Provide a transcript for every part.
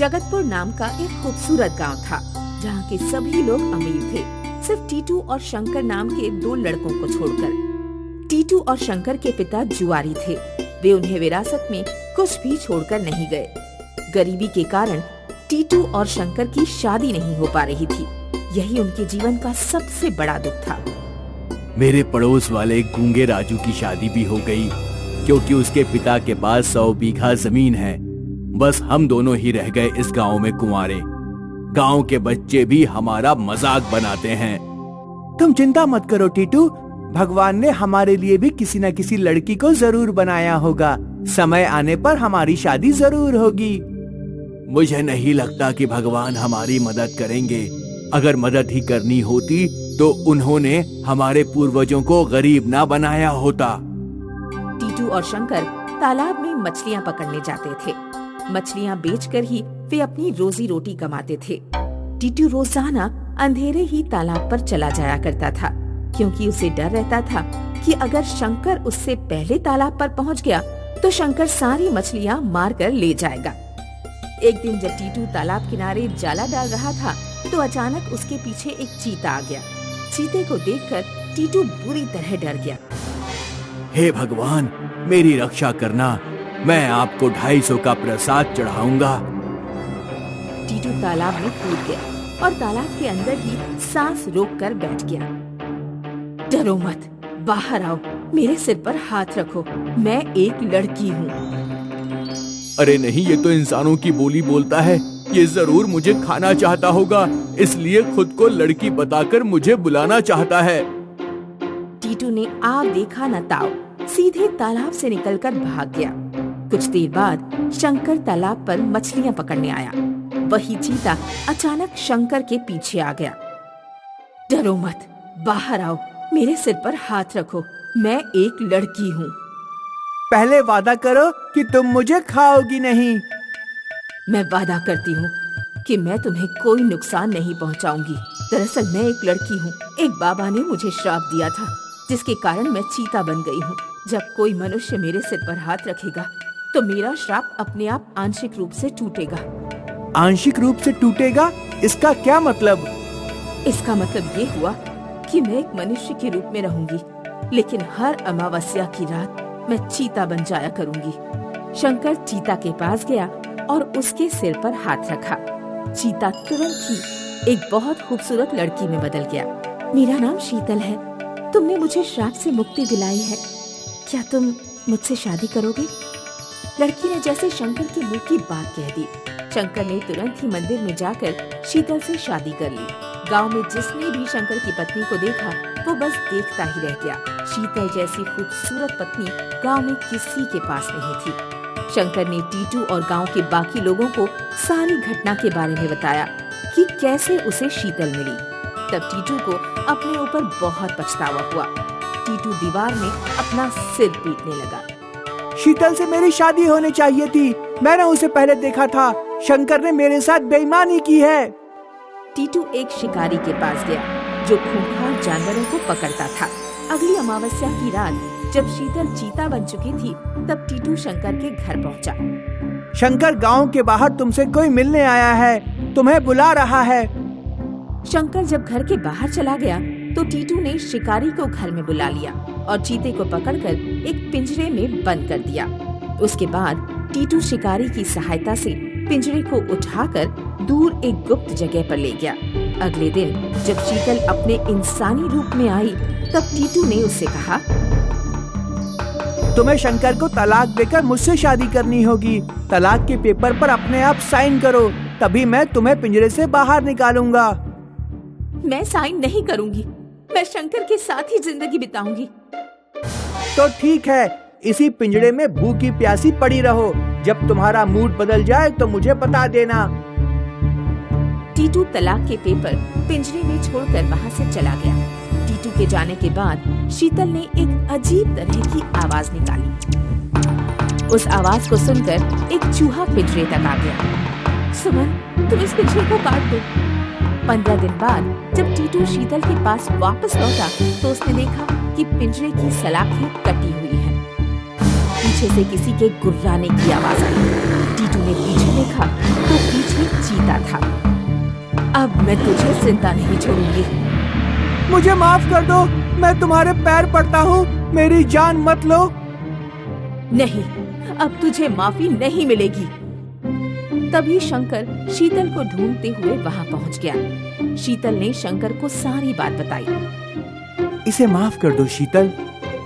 जगतपुर नाम का एक खूबसूरत गांव था जहां के सभी लोग अमीर थे, सिर्फ टीटू और शंकर नाम के दो लड़कों को छोड़कर। टीटू और शंकर के पिता जुआरी थे। वे उन्हें विरासत में कुछ भी छोड़कर नहीं गए। गरीबी के कारण टीटू और शंकर की शादी नहीं हो पा रही थी। यही उनके जीवन का सबसे बड़ा दुख था। मेरे पड़ोस वाले गूंगे राजू की शादी भी हो गई, क्योंकि उसके पिता के पास 100 बीघा जमीन है। बस हम दोनों ही रह गए इस गांव में कुंवारे। गांव के बच्चे भी हमारा मजाक बनाते हैं। तुम चिंता मत करो टीटू, भगवान ने हमारे लिए भी किसी न किसी लड़की को जरूर बनाया होगा। समय आने पर हमारी शादी जरूर होगी। मुझे नहीं लगता कि भगवान हमारी मदद करेंगे। अगर मदद ही करनी होती तो उन्होंने हमारे पूर्वजों को गरीब ना बनाया होता। टीटू और शंकर तालाब में मछलियां पकड़ने जाते थे। मछलियां बेचकर ही वे अपनी रोजी रोटी कमाते थे। टीटू रोजाना अंधेरे ही तालाब पर चला जाया करता था, क्योंकि उसे डर रहता था कि अगर शंकर उससे पहले तालाब पर पहुंच गया तो शंकर सारी मछलियां मार कर ले जाएगा। एक दिन जब टीटू तालाब किनारे जाला डाल रहा था तो अचानक उसके पीछे एक चीता आ गया। चीते को देखकर टीटू बुरी तरह डर गया। हे भगवान, मेरी रक्षा करना, मैं आपको 250 का प्रसाद चढ़ाऊंगा। टीटू तालाब में कूद गया और तालाब के अंदर ही सांस रोककर बैठ गया। डरो मत, बाहर आओ, मेरे सिर पर हाथ रखो, मैं एक लड़की हूँ। अरे नहीं, ये तो इंसानों की बोली बोलता है। ये जरूर मुझे खाना चाहता होगा, इसलिए खुद को लड़की बताकर मुझे बुलाना चाहता है। टीटू ने आव देखा न ताव, सीधे तालाब से निकलकर भाग गया। कुछ देर बाद शंकर तालाब पर मछलियां पकड़ने आया। वही चीता अचानक शंकर के पीछे आ गया। डरो मत, बाहर आओ, मेरे सिर पर हाथ रखो, मैं एक लड़की हूँ। पहले वादा करो कि तुम मुझे खाओगी नहीं। मैं वादा करती हूँ कि मैं तुम्हें कोई नुकसान नहीं पहुँचाऊंगी। दरअसल मैं एक लड़की हूँ। एक बाबा ने मुझे श्राप दिया था, जिसके कारण मैं चीता बन गई हूँ। जब कोई मनुष्य मेरे सिर पर हाथ रखेगा तो मेरा श्राप अपने आप आंशिक रूप से टूटेगा। आंशिक रूप से टूटेगा? इसका क्या मतलब? इसका मतलब ये हुआ कि मैं एक मनुष्य के रूप में रहूंगी, लेकिन हर अमावस्या की रात मैं चीता बन जाया करूंगी। शंकर चीता के पास गया और उसके सिर पर हाथ रखा। चीता तुरंत ही एक बहुत खूबसूरत लड़की में बदल गया। मेरा नाम शीतल है, तुमने मुझे श्राप से मुक्ति दिलाई है, क्या तुम मुझसे शादी करोगे? लड़की ने जैसे शंकर के मुंह की बात कह दी। शंकर ने तुरंत ही मंदिर में जाकर शीतल से शादी कर ली। गांव में जिसने भी शंकर की पत्नी को देखा वो बस देखता ही रह गया। शीतल जैसी खूबसूरत पत्नी गांव में किसी के पास नहीं थी। शंकर ने टीटू और गांव के बाकी लोगों को सारी घटना के बारे में बताया कि कैसे उसे शीतल मिली। तब टीटू को अपने ऊपर बहुत पछतावा हुआ। टीटू दीवार में अपना सिर पीटने लगा। शीतल से मेरी शादी होनी चाहिए थी, मैंने उसे पहले देखा था। शंकर ने मेरे साथ बेईमानी की है। टीटू एक शिकारी के पास गया जो खूंखार जानवरों को पकड़ता था। अगली अमावस्या की रात जब शीतल चीता बन चुकी थी तब टीटू शंकर के घर पहुंचा। शंकर, गांव के बाहर तुमसे कोई मिलने आया है, तुम्हें बुला रहा है। शंकर जब घर के बाहर चला गया तो टीटू ने शिकारी को घर में बुला लिया और चीते को पकड़कर एक पिंजरे में बंद कर दिया। उसके बाद टीटू शिकारी की सहायता से पिंजरे को उठाकर दूर एक गुप्त जगह पर ले गया। अगले दिन जब शीतल अपने इंसानी रूप में आई तब टीटू ने उससे कहा, तुम्हें शंकर को तलाक देकर मुझसे शादी करनी होगी। तलाक के पेपर पर अपने आप साइन करो, तभी मैं तुम्हें पिंजरे से बाहर निकालूंगा। मैं साइन नहीं करूंगी, मैं शंकर के साथ ही जिंदगी बिताऊंगी। तो ठीक है, इसी पिंजरे में भूखी प्यासी पड़ी रहो। जब तुम्हारा मूड बदल जाए तो मुझे बता देना। टीटू तलाक के पेपर पिंजरे में छोड़कर वहाँ से चला गया। टीटू के जाने के बाद शीतल ने एक अजीब तरह की आवाज निकाली। उस आवाज को सुनकर एक चूहा पिंजरे तक आ गया। सुमन, तुम इस पिंजरे को काट दो। 15 दिन बाद जब टीटू शीतल के पास वापस लौटा तो उसने देखा कि पिंजरे की सलाखें कटी हुई हैं। पीछे से किसी के गुर्राने की आवाज आई। टीटू ने पीछे देखा तो पीछे ही चीता था। अब मैं तुझे जिंदा नहीं छोड़ूंगी। मुझे माफ कर दो, मैं तुम्हारे पैर पड़ता हूँ, मेरी जान मत लो। नहीं, अब तुझे माफी नहीं मिलेगी। तभी शंकर शीतल को ढूंढते हुए वहां पहुंच गया। शीतल ने शंकर को सारी बात बताई। इसे माफ कर दो शीतल,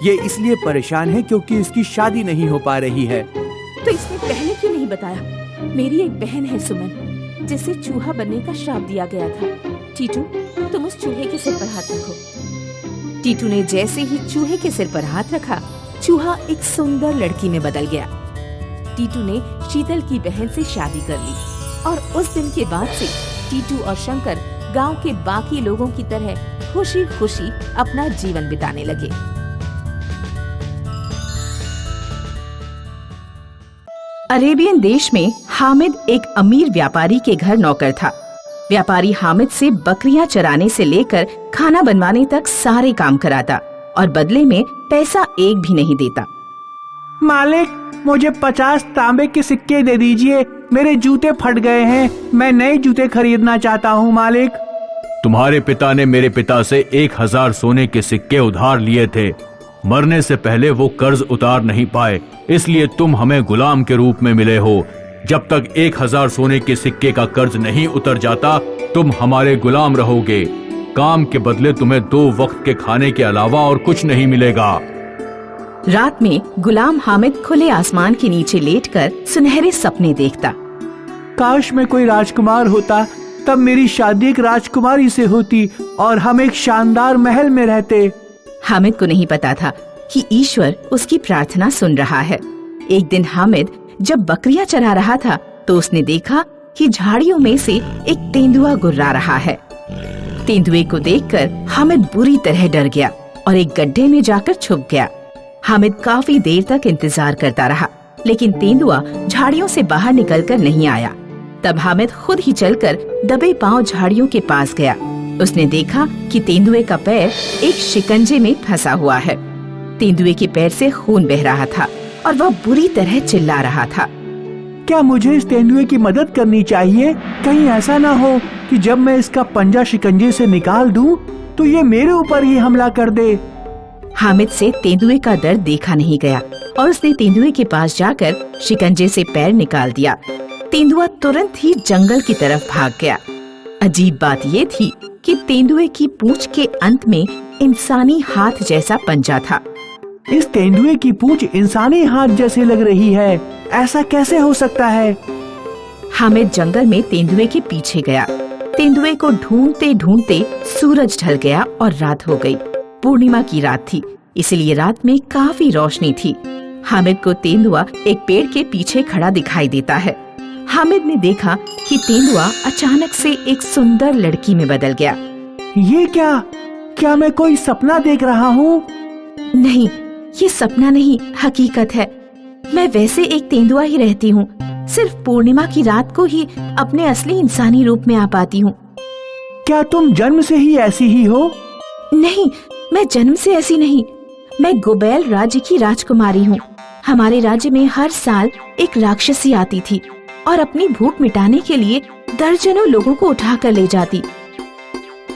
ये इसलिए परेशान है क्योंकि इसकी शादी नहीं हो पा रही है। तो इसने पहले क्यों नहीं बताया? मेरी एक बहन है सुमन, जिसे चूहा बनने का श्राप दिया गया था। टीटू, तुम उस चूहे के सिर पर हाथ रखो। टीटू ने जैसे ही चूहे के सिर पर हाथ रखा, चूहा एक सुंदर लड़की में बदल गया। टीटू ने शीतल की बहन से शादी कर ली और उस दिन के बाद से टीटू और शंकर गांव के बाकी लोगों की तरह खुशी खुशी अपना जीवन बिताने लगे। अरेबियन देश में हामिद एक अमीर व्यापारी के घर नौकर था। व्यापारी हामिद से बकरियां चराने से लेकर खाना बनवाने तक सारे काम कराता और बदले में पैसा एक भी नहीं देता। मालिक, मुझे 50 तांबे के सिक्के दे दीजिए, मेरे जूते फट गए हैं, मैं नए जूते खरीदना चाहता हूँ मालिक। तुम्हारे पिता ने मेरे पिता से 1000 सोने के सिक्के उधार लिए थे। मरने से पहले वो कर्ज उतार नहीं पाए, इसलिए तुम हमें गुलाम के रूप में मिले हो। जब तक 1000 सोने के सिक्के का कर्ज नहीं उतर जाता, तुम हमारे गुलाम रहोगे। काम के बदले तुम्हें 2 वक्त के खाने के अलावा और कुछ नहीं मिलेगा। रात में गुलाम हामिद खुले आसमान के नीचे लेटकर सुनहरे सपने देखता। काश मैं कोई राजकुमार होता, तब मेरी शादी एक राजकुमारी से होती और हम एक शानदार महल में रहते। हामिद को नहीं पता था कि ईश्वर उसकी प्रार्थना सुन रहा है। एक दिन हामिद जब बकरियां चरा रहा था तो उसने देखा कि झाड़ियों में से एक तेंदुआ गुर्रा रहा है। तेंदुए को देखकर हामिद बुरी तरह डर गया और एक गड्ढे में जाकर छुप गया। हामिद काफी देर तक इंतजार करता रहा, लेकिन तेंदुआ झाड़ियों से बाहर निकलकर नहीं आया। तब हामिद खुद ही चलकर दबे पांव झाड़ियों के पास गया। उसने देखा कि तेंदुए का पैर एक शिकंजे में फंसा हुआ है। तेंदुए के पैर से खून बह रहा था और वह बुरी तरह चिल्ला रहा था। क्या मुझे इस तेंदुए की मदद करनी चाहिए? कहीं ऐसा ना हो कि जब मैं इसका पंजा शिकंजे से निकाल दूं, तो ये मेरे ऊपर ही हमला कर दे। हामिद से तेंदुए का दर्द देखा नहीं गया और उसने तेंदुए के पास जाकर शिकंजे से पैर निकाल दिया। तेंदुआ तुरंत ही जंगल की तरफ भाग गया। अजीब बात ये थी कि तेंदुए की पूंछ के अंत में इंसानी हाथ जैसा पंजा था। इस तेंदुए की पूंछ इंसानी हाथ जैसे लग रही है, ऐसा कैसे हो सकता है? हामिद जंगल में तेंदुए के पीछे गया। तेंदुए को ढूंढते ढूंढते सूरज ढल गया और रात हो गई। पूर्णिमा की रात थी, इसलिए रात में काफी रोशनी थी। हामिद को तेंदुआ एक पेड़ के पीछे खड़ा दिखाई देता है। हामिद ने देखा कि तेंदुआ अचानक से एक सुंदर लड़की में बदल गया। ये क्या मैं कोई सपना देख रहा हूँ? नहीं, ये सपना नहीं, हकीकत है। मैं वैसे एक तेंदुआ ही रहती हूँ, सिर्फ पूर्णिमा की रात को ही अपने असली इंसानी रूप में आ पाती हूँ। क्या तुम जन्म से ही ऐसी ही हो? नहीं, मैं जन्म से ऐसी नहीं। मैं गोबैल राज्य की राजकुमारी हूँ। हमारे राज्य में हर साल एक राक्षसी आती थी और अपनी भूख मिटाने के लिए दर्जनों लोगों को उठा कर ले जाती।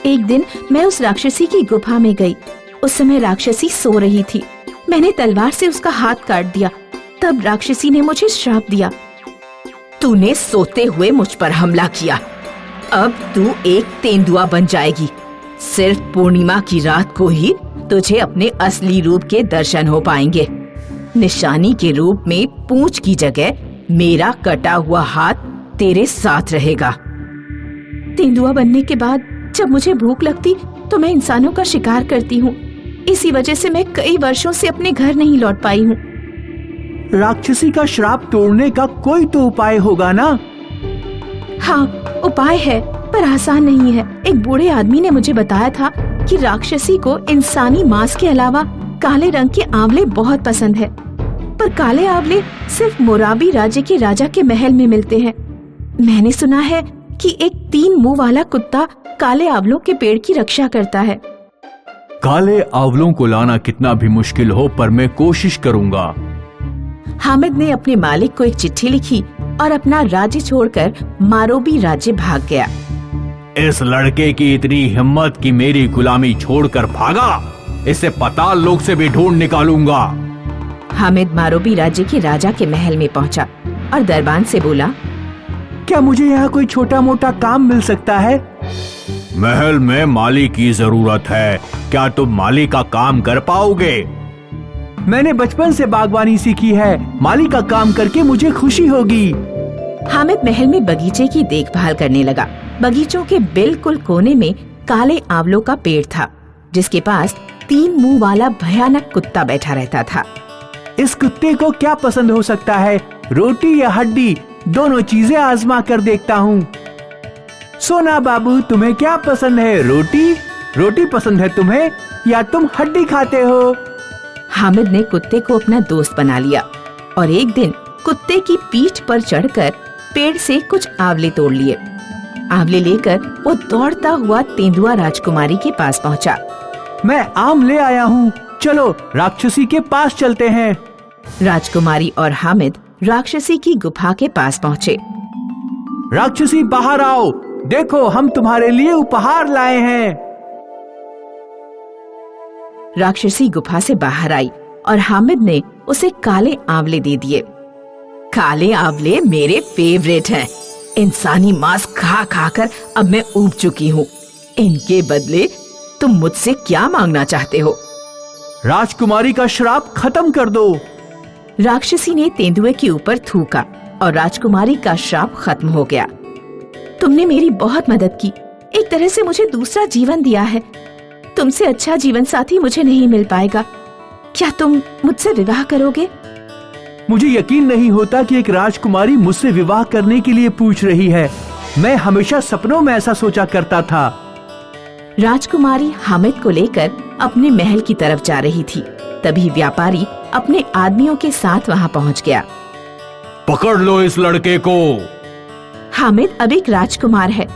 एक दिन मैं उस राक्षसी की गुफा में गई। उस समय राक्षसी सो रही थी। मैंने तलवार से उसका हाथ काट दिया। तब राक्षसी ने मुझे श्राप दिया। तूने सोते हुए मुझ पर हमला किया, अब तू एक तेंदुआ बन जाएगी। सिर्फ पूर्णिमा की रात को ही तुझे अपने असली रूप के दर्शन हो पाएंगे। निशानी के रूप में पूंछ की जगह मेरा कटा हुआ हाथ तेरे साथ रहेगा। तेंदुआ बनने के बाद जब मुझे भूख लगती तो मैं इंसानों का शिकार करती हूँ। इसी वजह से मैं कई वर्षों से अपने घर नहीं लौट पाई हूँ। राक्षसी का श्राप तोड़ने का कोई तो उपाय होगा ना? हाँ, उपाय है, पर आसान नहीं है। एक बूढ़े आदमी ने मुझे बताया था कि राक्षसी को इंसानी मांस के अलावा काले रंग के आंवले बहुत पसंद है, पर काले आंवले सिर्फ मोराबी राज्य के राजा के महल में मिलते हैं। मैंने सुना है कि एक 3 मुंह वाला कुत्ता काले आंवलों के पेड़ की रक्षा करता है। काले आंवलों को लाना कितना भी मुश्किल हो, पर मैं कोशिश करूंगा। हामिद ने अपने मालिक को एक चिट्ठी लिखी और अपना राज्य छोड़कर मारोबी राज्य भाग गया। इस लड़के की इतनी हिम्मत कि मेरी गुलामी छोड़कर भागा, इसे पाताल लोक से भी ढूंढ निकालूंगा। हामिद मारोबी राज्य के राजा के महल में पहुंचा और दरबान से बोला, क्या मुझे यहाँ कोई छोटा मोटा काम मिल सकता है? महल में माली की जरूरत है, क्या तुम माली का काम कर पाओगे? मैंने बचपन से बागवानी सीखी है, माली का काम करके मुझे खुशी होगी। हामिद महल में बगीचे की देखभाल करने लगा। बगीचों के बिल्कुल कोने में काले आंवलों का पेड़ था, जिसके पास 3 मुंह वाला भयानक कुत्ता बैठा रहता था। इस कुत्ते को क्या पसंद हो सकता है, रोटी या हड्डी? दोनों चीजें आजमा कर देखता हूँ। सोना बाबू, तुम्हें क्या पसंद है? रोटी पसंद है तुम्हें, या तुम हड्डी खाते हो? हामिद ने कुत्ते को अपना दोस्त बना लिया और एक दिन कुत्ते की पीठ पर चढ़कर पेड़ से कुछ आंवले तोड़ लिए। आंवले लेकर वो दौड़ता हुआ तेंदुआ राजकुमारी के पास पहुंचा। मैं आम ले आया हूँ, चलो राक्षसी के पास चलते हैं। राजकुमारी और हामिद राक्षसी की गुफा के पास पहुँचे। राक्षसी बाहर आओ, देखो हम तुम्हारे लिए उपहार लाए हैं। राक्षसी गुफा से बाहर आई और हामिद ने उसे काले आंवले दे दिए। काले आंवले मेरे फेवरेट हैं। इंसानी मांस खा खा कर अब मैं ऊब चुकी हूँ। इनके बदले तुम मुझसे क्या मांगना चाहते हो? राजकुमारी का श्राप खत्म कर दो। राक्षसी ने तेंदुए के ऊपर थूका और राजकुमारी का श्राप खत्म हो गया। तुमने मेरी बहुत मदद की, एक तरह से मुझे दूसरा जीवन दिया है। तुमसे अच्छा जीवन साथी मुझे नहीं मिल पाएगा। क्या तुम मुझसे विवाह करोगे? मुझे यकीन नहीं होता कि एक राजकुमारी मुझसे विवाह करने के लिए पूछ रही है। मैं हमेशा सपनों में ऐसा सोचा करता था। राजकुमारी हामिद को लेकर अपने महल की तरफ जा रही थी। तभी व्यापारी अपने आदमियों के साथ वहां पहुंच गया। पकड़ लो इस लड़के को। हामिद अब एक राजकुमार है,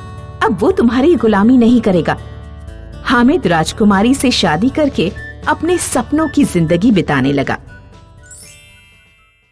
अब वो तुम्हारी गुलामी नहीं करेगा। हामिद राजकुमारी से शादी करके अपने सपनों की जिंदगी बिताने लगा।